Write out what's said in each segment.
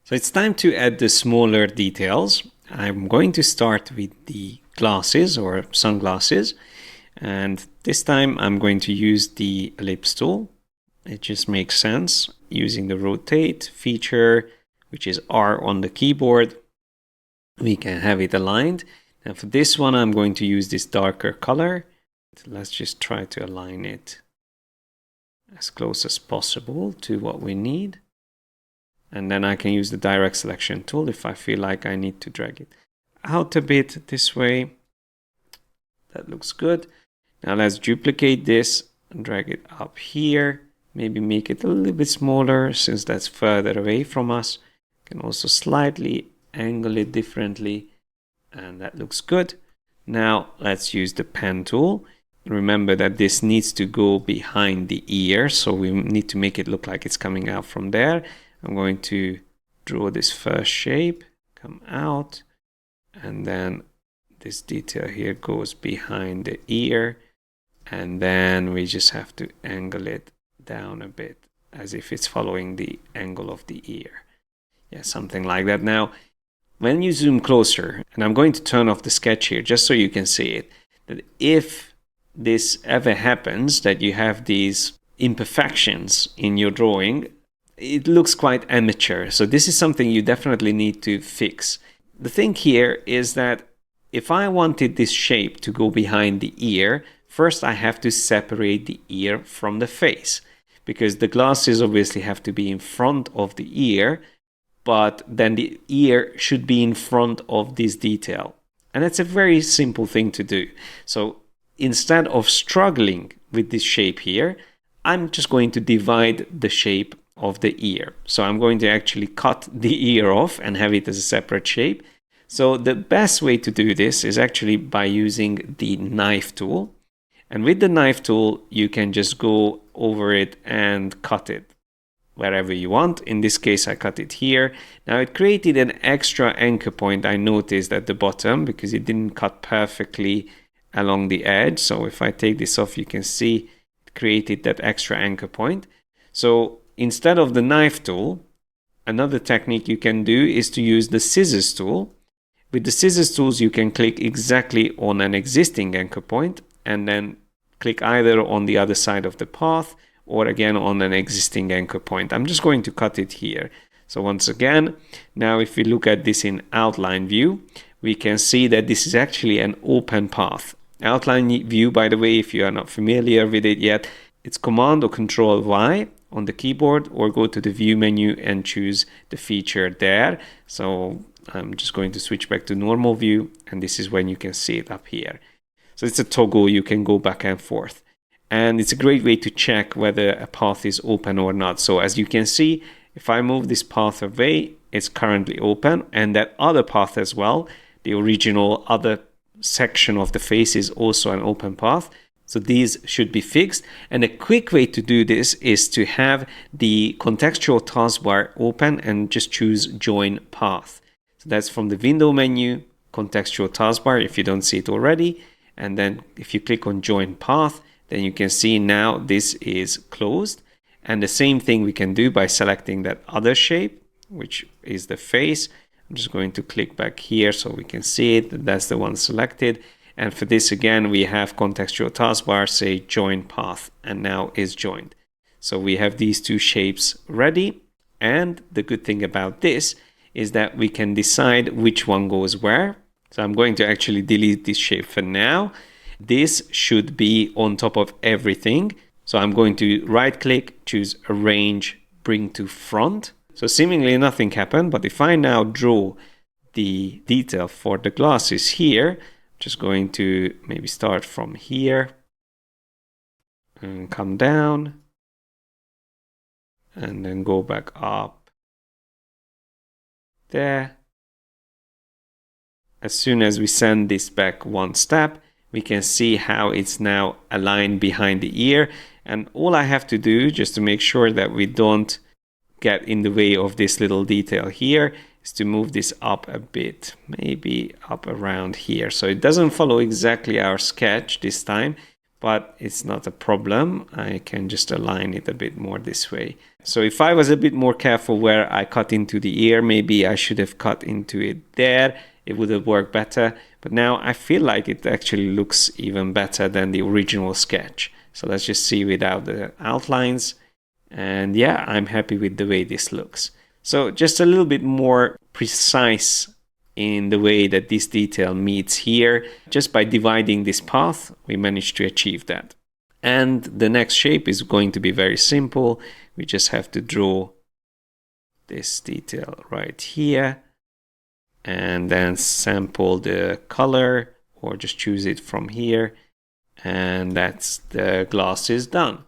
So it's time to add the smaller details. I'm going to start with the glasses or sunglasses, and this time I'm going to use the ellipse tool. It just makes sense using the rotate feature, which is R on the keyboard. We can have it aligned. And for this one, I'm going to use this darker color. Let's just try to align it as close as possible to what we need. And then I can use the direct selection tool if I feel like I need to drag it out a bit this way. That looks good. Now let's duplicate this and drag it up here. Maybe make it a little bit smaller since that's further away from us. Can also slightly angle it differently, and that looks good. Now let's use the pen tool. Remember that this needs to go behind the ear, so we need to make it look like it's coming out from there. I'm going to draw this first shape, come out, and then this detail here goes behind the ear, and then we just have to angle it down a bit as if it's following the angle of the ear. Yeah, something like that. Now, when you zoom closer, and I'm going to turn off the sketch here just so you can see it, that if this ever happens that you have these imperfections in your drawing, it looks quite amateur. So this is something you definitely need to fix. The thing here is that if I wanted this shape to go behind the ear, first I have to separate the ear from the face, because the glasses obviously have to be in front of the ear, but then the ear should be in front of this detail. And that's a very simple thing to do. So instead of struggling with this shape here, I'm just going to divide the shape of the ear. So I'm going to actually cut the ear off and have it as a separate shape. So the best way to do this is actually by using the knife tool. And with the knife tool, you can just go over it and cut it wherever you want. In this case, I cut it here. Now it created an extra anchor point, I noticed at the bottom, because it didn't cut perfectly along the edge. So if I take this off, you can see it created that extra anchor point. So instead of the knife tool, another technique you can do is to use the scissors tool. With the scissors tools, you can click exactly on an existing anchor point and then click either on the other side of the path or again on an existing anchor point. I'm just going to cut it here. So once again, now if we look at this in outline view, we can see that this is actually an open path. Outline view, by the way, if you are not familiar with it yet, it's Command or Control Y on the keyboard, or go to the view menu and choose the feature there. So I'm just going to switch back to normal view, and this is when you can see it up here. So it's a toggle, you can go back and forth. And it's a great way to check whether a path is open or not. So as you can see, if I move this path away, it's currently open, and that other path as well, the original other section of the face is also an open path. So these should be fixed. And a quick way to do this is to have the contextual taskbar open and just choose Join Path. So that's from the window menu, contextual taskbar, if you don't see it already. And then if you click on Join Path, then you can see now this is closed. And the same thing we can do by selecting that other shape, which is the face. I'm just going to click back here so we can see it. That's the one selected. And for this, again, we have contextual taskbar, say Join Path, and now is joined. So we have these two shapes ready. And the good thing about this is that we can decide which one goes where. So I'm going to actually delete this shape for now. This should be on top of everything. So I'm going to right click, choose Arrange, Bring to Front. So seemingly nothing happened, but if I now draw the detail for the glasses here, just going to maybe start from here and come down and then go back up there. As soon as we send this back one step, we can see how it's now aligned behind the ear. And all I have to do, just to make sure that we don't get in the way of this little detail here, is to move this up a bit, maybe up around here. So it doesn't follow exactly our sketch this time, but it's not a problem. I can just align it a bit more this way. So if I was a bit more careful where I cut into the ear, maybe I should have cut into it there. It would have worked better. But now I feel like it actually looks even better than the original sketch. So let's just see without the outlines. And yeah, I'm happy with the way this looks. So just a little bit more precise in the way that this detail meets here. Just by dividing this path, we managed to achieve that. And the next shape is going to be very simple. We just have to draw this detail right here and then sample the color or just choose it from here. And that's the glasses done.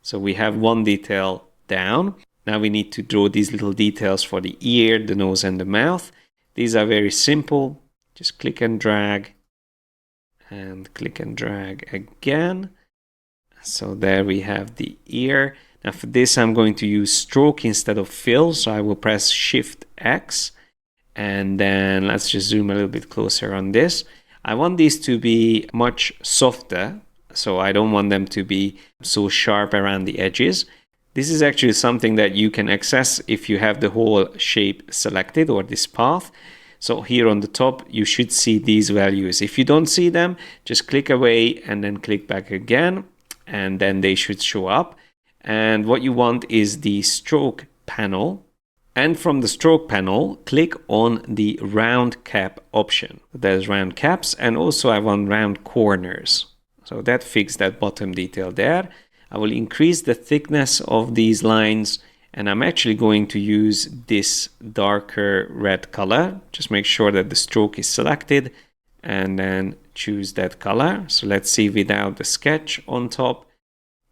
So we have one detail down. Now we need to draw these little details for the ear, the nose, and the mouth. These are very simple. Just click and drag and click and drag again. So there we have the ear. Now for this, I'm going to use stroke instead of fill. So I will press Shift X and then let's just zoom a little bit closer on this. I want these to be much softer. So I don't want them to be so sharp around the edges. This is actually something that you can access if you have the whole shape selected or this path. So here on the top, you should see these values. If you don't see them, just click away and then click back again, and then they should show up. And what you want is the stroke panel. And from the stroke panel, click on the round cap option. There's round caps, and also I want round corners. So that fixes that bottom detail there. I will increase the thickness of these lines, and I'm actually going to use this darker red color. Just make sure that the stroke is selected and then choose that color. So let's see without the sketch on top.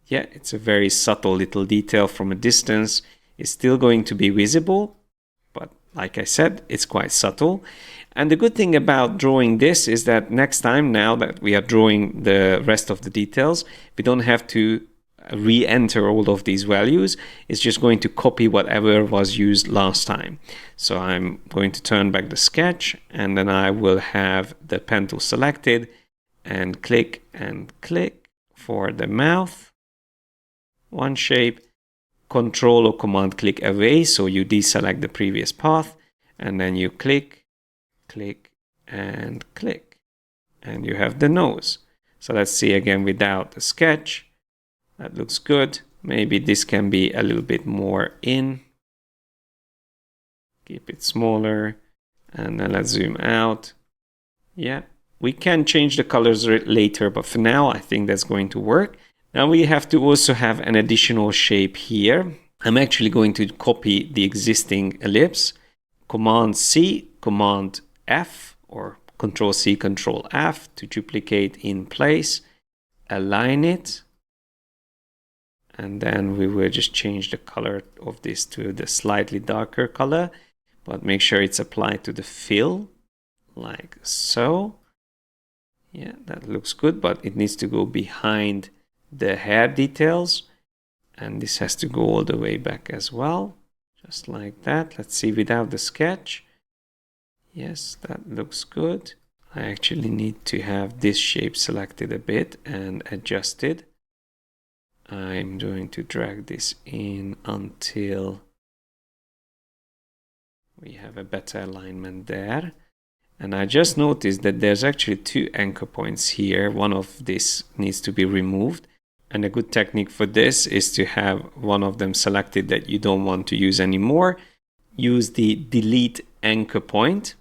Yeah, it's a very subtle little detail from a distance. It's still going to be visible, but like I said, it's quite subtle. And the good thing about drawing this is that next time, now that we are drawing the rest of the details, we don't have to re-enter all of these values. It's just going to copy whatever was used last time. So I'm going to turn back the sketch, and then I will have the pen tool selected and click for the mouth. One shape, Control or Command click away, so you deselect the previous path, and then you click, and click, and you have the nose. So let's see again without the sketch. That looks good. Maybe this can be a little bit more in. Keep it smaller, and then let's zoom out. Yeah, we can change the colors later, but for now I think that's going to work. Now we have to also have an additional shape here. I'm actually going to copy the existing ellipse. Command C, Command F, or Control C, Control F to duplicate in place. Align it. And then we will just change the color of this to the slightly darker color, but make sure it's applied to the fill, like so. Yeah, that looks good, but it needs to go behind the hair details. And this has to go all the way back as well, just like that. Let's see without the sketch. Yes, that looks good. I actually need to have this shape selected a bit and adjusted. I'm going to drag this in until we have a better alignment there. And I just noticed that there's actually two anchor points here. One of this needs to be removed. And a good technique for this is to have one of them selected that you don't want to use anymore. Use the delete anchor point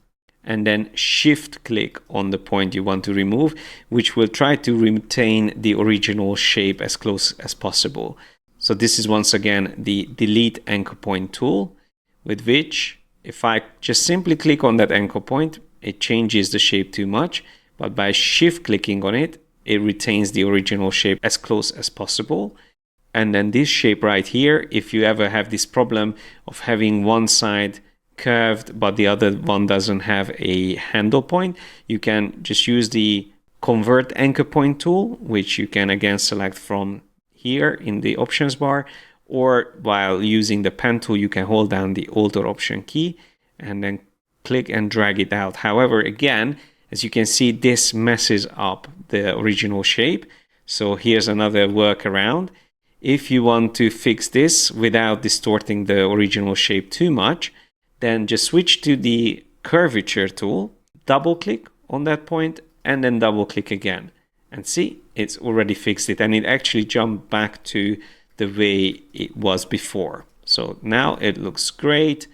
and then shift click on the point you want to remove, which will try to retain the original shape as close as possible. So this is once again the delete anchor point tool, with which if I just simply click on that anchor point, it changes the shape too much, but by shift clicking on it, it retains the original shape as close as possible. And then this shape right here, if you ever have this problem of having one side curved but the other one doesn't have a handle point, you can just use the convert anchor point tool, which you can again select from here in the options bar, or while using the pen tool you can hold down the Alt or Option key and then click and drag it out. However, again, as you can see, this messes up the original shape. So here's another workaround. If you want to fix this without distorting the original shape too much, then just switch to the curvature tool, double click on that point, and then double click again. And see, it's already fixed it, and it actually jumped back to the way it was before. So now it looks great.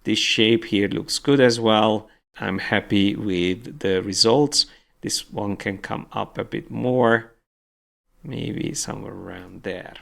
This shape here looks good as well. I'm happy with the results. This one can come up a bit more, maybe somewhere around there.